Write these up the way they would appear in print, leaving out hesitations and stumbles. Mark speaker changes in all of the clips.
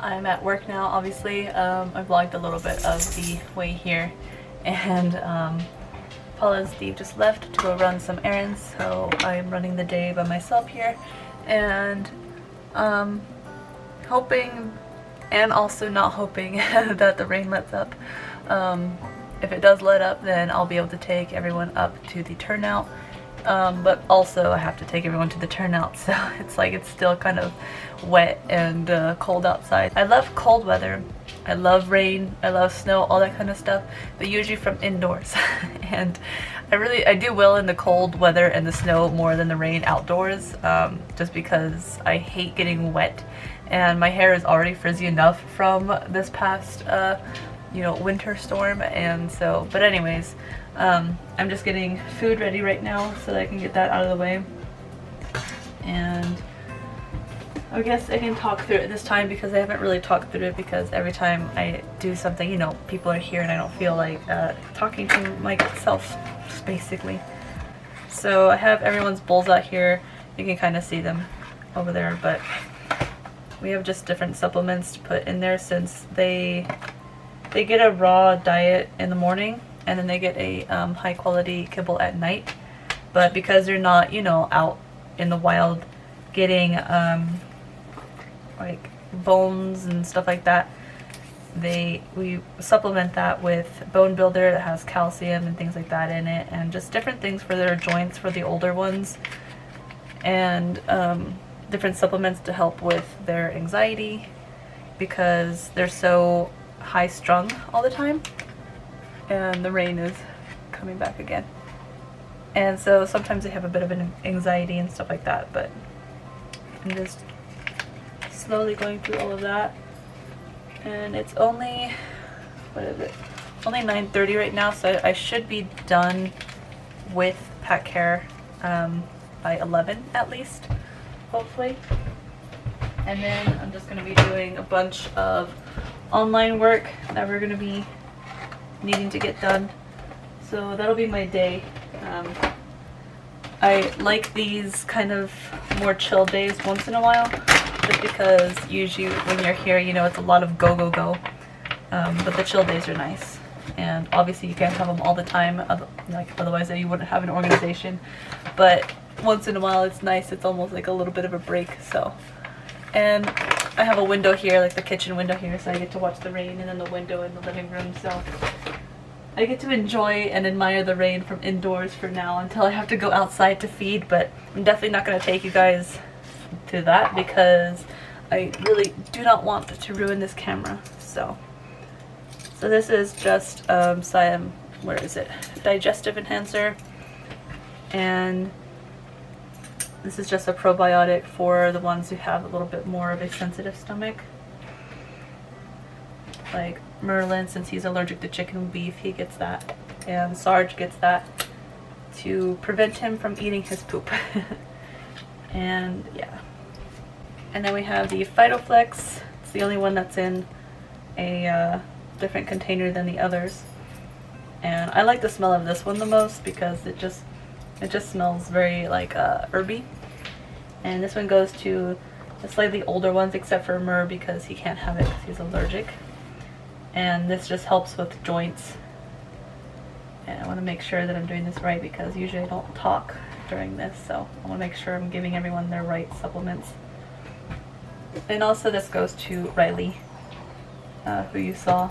Speaker 1: I'm at work now, obviously. I vlogged a little bit of the way here, and Paula and Steve just left to go run some errands, so I'm running the day by myself here, and hoping and also not hoping that the rain lets up. If it does let up, then I'll be able to take everyone up to the turnout. But also I have to take everyone to the turnout, so it's like it's still kind of wet and cold outside. I love cold weather, I love rain, I love snow, all that kind of stuff, but usually from indoors. And I do well in the cold weather and the snow more than the rain outdoors, just because I hate getting wet, and my hair is already frizzy enough from this past you know, winter storm. And so, but anyways, I'm just getting food ready right now so that I can get that out of the way, and I guess I can talk through it this time because I haven't really talked through it, because every time I do something, you know, people are here and I don't feel like talking to myself, basically. So I have everyone's bowls out here. You can kind of see them over there, but we have just different supplements to put in there, since they get a raw diet in the morning and then they get a high quality kibble at night. But because they're not, you know, out in the wild getting like bones and stuff like that, we supplement that with bone builder that has calcium and things like that in it, and just different things for their joints for the older ones, and different supplements to help with their anxiety, because they're so high strung all the time. And the rain is coming back again, and so sometimes they have a bit of an anxiety and stuff like that. But I'm just slowly going through all of that, and it's only, what is it, only 9:30 right now, so I should be done with pack care by 11 at least, hopefully. And then I'm just going to be doing a bunch of online work that we're going to be needing to get done, so that'll be my day. I like these kind of more chill days once in a while, just because usually when you're here, you know, it's a lot of go go go, but the chill days are nice, and obviously you can't have them all the time, like otherwise you wouldn't have an organization. But once in a while it's nice, it's almost like a little bit of a break. So, and I have a window here, like the kitchen window here, so I get to watch the rain, and then the window in the living room, so I get to enjoy and admire the rain from indoors for now until I have to go outside to feed. But I'm definitely not going to take you guys to that, because I really do not want to ruin this camera. So this is just some, where is it, digestive enhancer, and this is just a probiotic for the ones who have a little bit more of a sensitive stomach. Like Merlin, since he's allergic to chicken and beef, he gets that, and Sarge gets that to prevent him from eating his poop. And yeah. And then we have the Phytoflex. It's the only one that's in a different container than the others. And I like the smell of this one the most, because it just smells very like herby. And this one goes to the slightly older ones, except for Mer, because he can't have it because he's allergic. And this just helps with joints. And I want to make sure that I'm doing this right, because usually I don't talk during this, so I want to make sure I'm giving everyone their right supplements. And also this goes to Riley, who you saw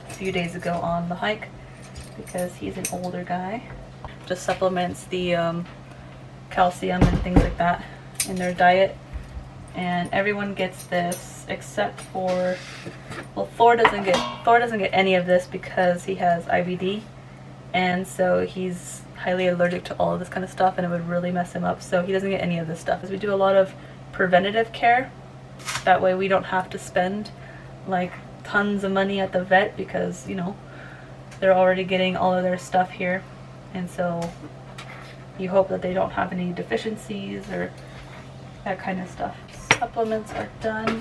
Speaker 1: a few days ago on the hike, because he's an older guy. Just supplements the calcium and things like that in their diet. And everyone gets this except for, well, Thor doesn't get any of this because he has IBD, and so he's highly allergic to all of this kind of stuff, and it would really mess him up, so he doesn't get any of this stuff. As we do a lot of preventative care, that way we don't have to spend like tons of money at the vet, because, you know, they're already getting all of their stuff here, and so you hope that they don't have any deficiencies or that kind of stuff. Supplements are done,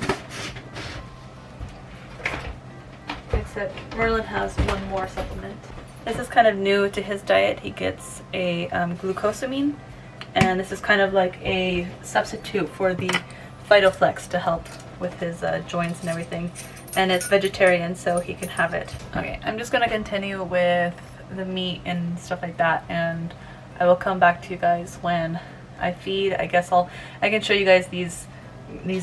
Speaker 1: except Merlin has one more supplement. This is kind of new to his diet. He gets a glucosamine, and this is kind of like a substitute for the Vitaflex to help with his joints and everything. And it's vegetarian, so he can have it. Okay, I'm just gonna continue with the meat and stuff like that, and I will come back to you guys when I feed. I guess I can show you guys these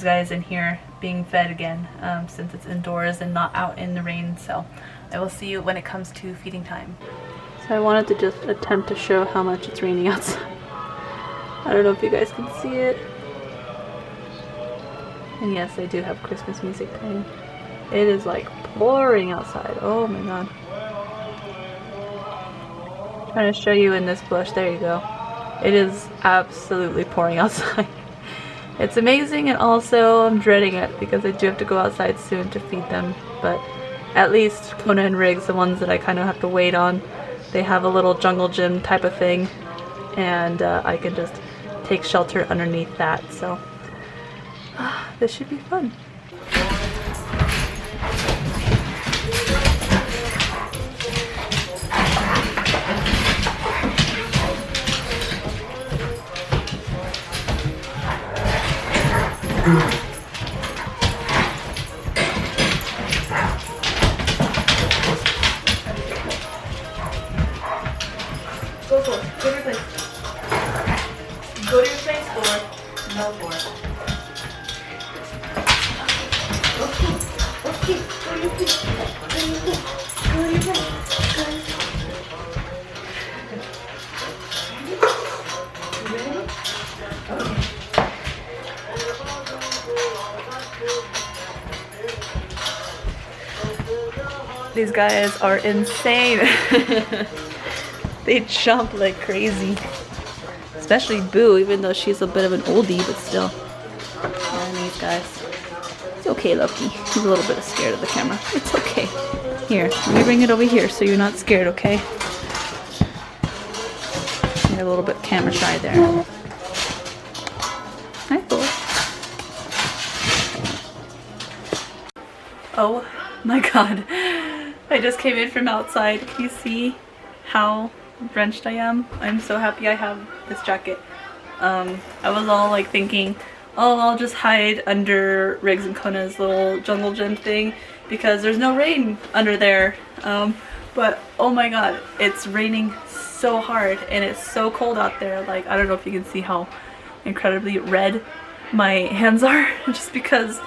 Speaker 1: guys in here being fed again, since it's indoors and not out in the rain. So I will see you when it comes to feeding time. So I wanted to just attempt to show how much it's raining outside. I don't know if you guys can see it. And yes, I do have Christmas music playing. It is like pouring outside. Oh my god. I'm trying to show you in this bush. There you go. It is absolutely pouring outside. It's amazing, and also I'm dreading it because I do have to go outside soon to feed them. But at least Kona and Riggs, the ones that I kind of have to wait on, they have a little jungle gym type of thing, and I can just take shelter underneath that. So this should be fun. Go for it. Go to your place. Go to your place, Thor. No, Thor. Okay. Okay. Go to your place. Go to your place. Go to your place. You ready? Okay. These guys are insane. They jump like crazy. Especially Boo, even though she's a bit of an oldie, but still. And these guys. It's okay, Loki. He's a little bit scared of the camera. It's okay. Here, let me bring it over here so you're not scared, okay? You're a little bit camera shy there. Hi, Thor. Oh my god. I just came in from outside. Can you see how drenched I am? I'm so happy I have this jacket. I was all like thinking, oh, I'll just hide under Riggs and Kona's little jungle gym thing because there's no rain under there. But oh my god, it's raining so hard and it's so cold out there. Like, I don't know if you can see how incredibly red my hands are just because,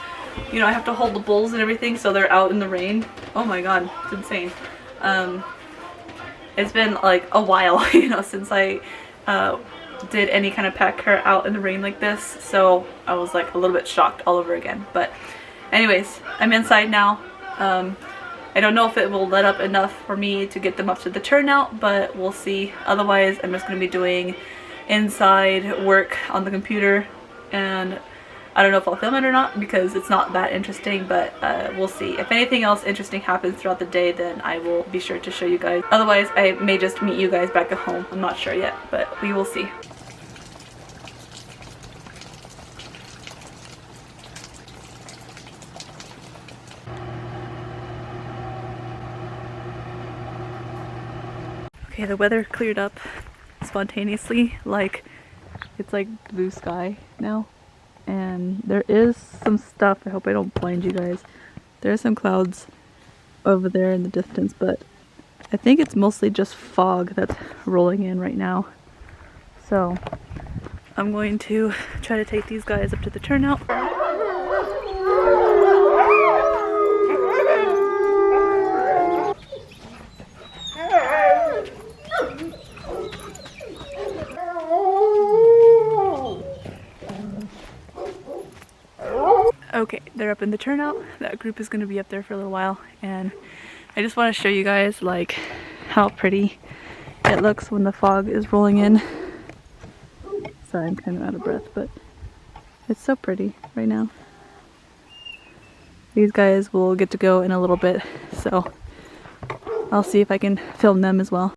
Speaker 1: you know, I have to hold the bowls and everything, so they're out in the rain. Oh my god, it's insane. It's been like a while, you know, since I did any kind of pack hair out in the rain like this, so I was like a little bit shocked all over again. But anyways, I'm inside now. I don't know if it will let up enough for me to get them up to the turnout, but we'll see. Otherwise, I'm just going to be doing inside work on the computer, and I don't know if I'll film it or not because it's not that interesting, but we'll see. If anything else interesting happens throughout the day, then I will be sure to show you guys. Otherwise, I may just meet you guys back at home. I'm not sure yet, but we will see. Okay, the weather cleared up spontaneously, like it's like blue sky now. And there is some stuff, I hope I don't blind you guys, there are some clouds over there in the distance, but I think it's mostly just fog that's rolling in right now. So I'm going to try to take these guys up to the turnout. Okay, they're up in the turnout. That group is going to be up there for a little while, and I just want to show you guys like how pretty it looks when the fog is rolling in. Sorry, I'm kind of out of breath, but it's so pretty right now. These guys will get to go in a little bit, so I'll see if I can film them as well.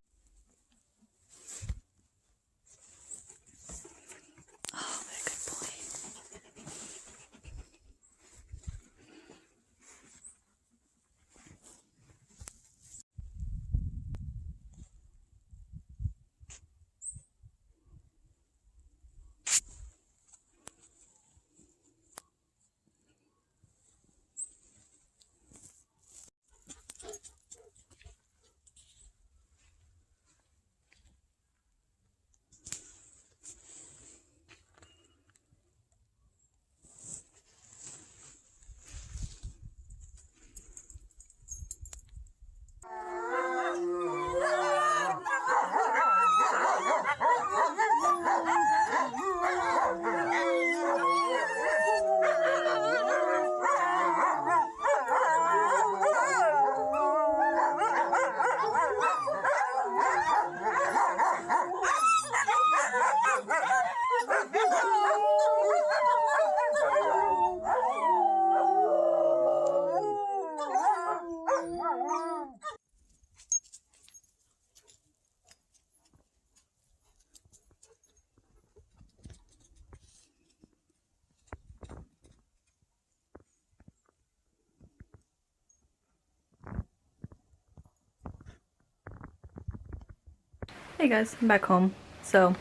Speaker 1: Hey guys, I'm back home. So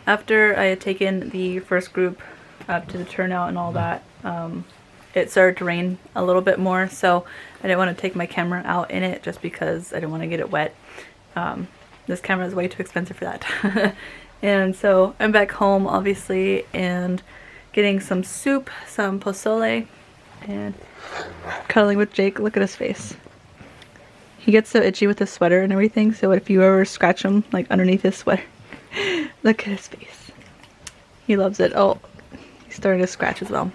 Speaker 1: after I had taken the first group up to the turnout and all that, it started to rain a little bit more, so I didn't want to take my camera out in it just because I didn't want to get it wet. This camera is way too expensive for that. And so I'm back home obviously and getting some soup, some pozole, and cuddling with Jake. Look at his face. He gets so itchy with his sweater and everything, so if you ever scratch him like underneath his sweater, look at his face. He loves it. Oh, he's starting to scratch as well.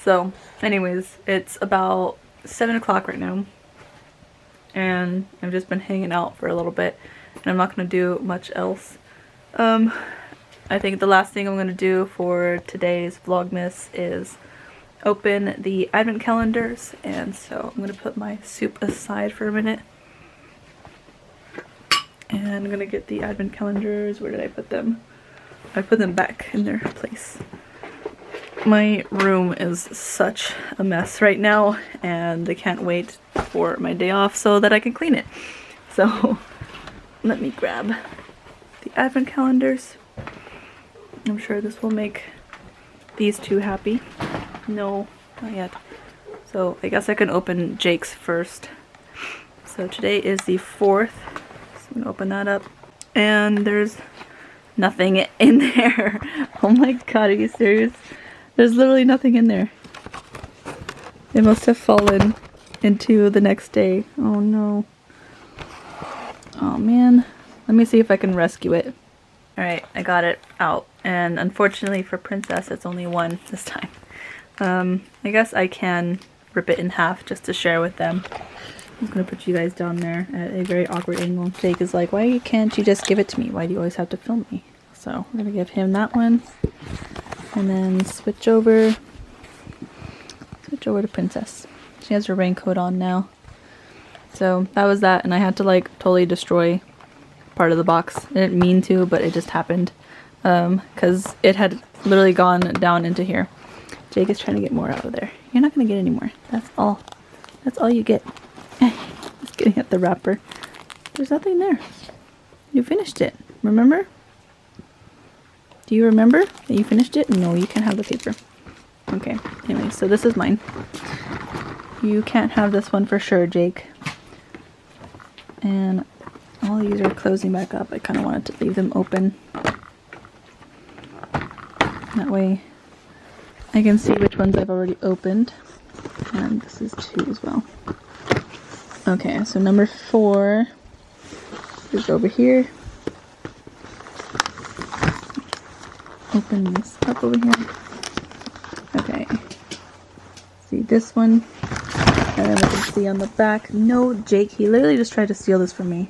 Speaker 1: So anyways, it's about 7 o'clock right now and I've just been hanging out for a little bit and I'm not going to do much else. I think the last thing I'm going to do for today's Vlogmas is open the advent calendars, and so I'm going to put my soup aside for a minute and I'm going to get the advent calendars. Where did I put them? I put them back in their place. My room is such a mess right now and I can't wait for my day off so that I can clean it. So let me grab the advent calendars. I'm sure this will make these two happy. No, not yet. So I guess I can open Jake's first. So today is the 4th. So I'm gonna open that up. And there's nothing in there. Oh my god, are you serious? There's literally nothing in there. It must have fallen into the next day. Oh no. Oh man. Let me see if I can rescue it. Alright, I got it out. And unfortunately for Princess, it's only one this time. I guess I can rip it in half just to share with them. I'm just gonna put you guys down there at a very awkward angle. Jake is like, why can't you just give it to me? Why do you always have to film me? So we're gonna give him that one. And then switch over to Princess. She has her raincoat on now. So that was that, and I had to like totally destroy part of the box. I didn't mean to, but it just happened. Because it had literally gone down into here. Jake is trying to get more out of there. You're not going to get any more. That's all. That's all you get. Just getting at the wrapper. There's nothing there. You finished it. Remember? Do you remember that you finished it? No, you can't have the paper. Okay. Anyway, so this is mine. You can't have this one for sure, Jake. And all these are closing back up. I kind of wanted to leave them open. That way I can see which ones I've already opened. And this is 2 as well. Okay, so number 4 is over here. Open this up over here. Okay. See this one. And then we can see on the back. No, Jake, he literally just tried to steal this from me.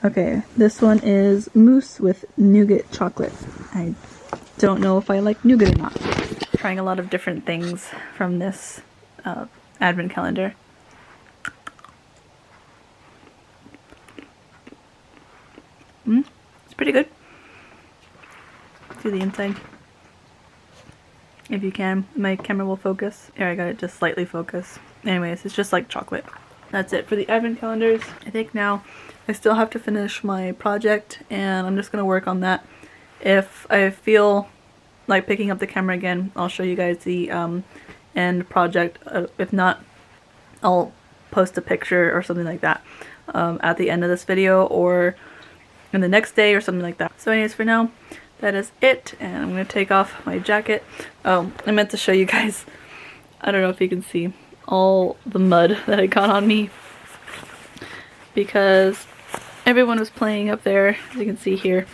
Speaker 1: Okay, this one is mousse with nougat chocolate. I don't know if I like nougat or not. Trying a lot of different things from this advent calendar. It's pretty good. See the inside. If you can, my camera will focus. Here, I got it just slightly focus. Anyways, it's just like chocolate. That's it for the advent calendars. I think now I still have to finish my project and I'm just gonna work on that. If I feel like picking up the camera again, I'll show you guys the end project. If not, I'll post a picture or something like that at the end of this video or in the next day or something like that. So anyways, for now, that is it, and I'm gonna take off my jacket. Oh, I meant to show you guys, I don't know if you can see all the mud that I got on me because everyone was playing up there, as you can see here.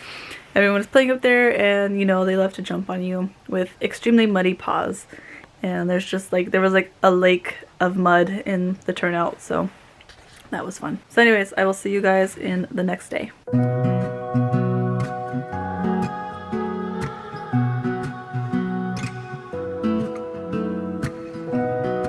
Speaker 1: Everyone was playing up there and, you know, they love to jump on you with extremely muddy paws. And there's just like, there was like a lake of mud in the turnout, so that was fun. So anyways, I will see you guys in the next day.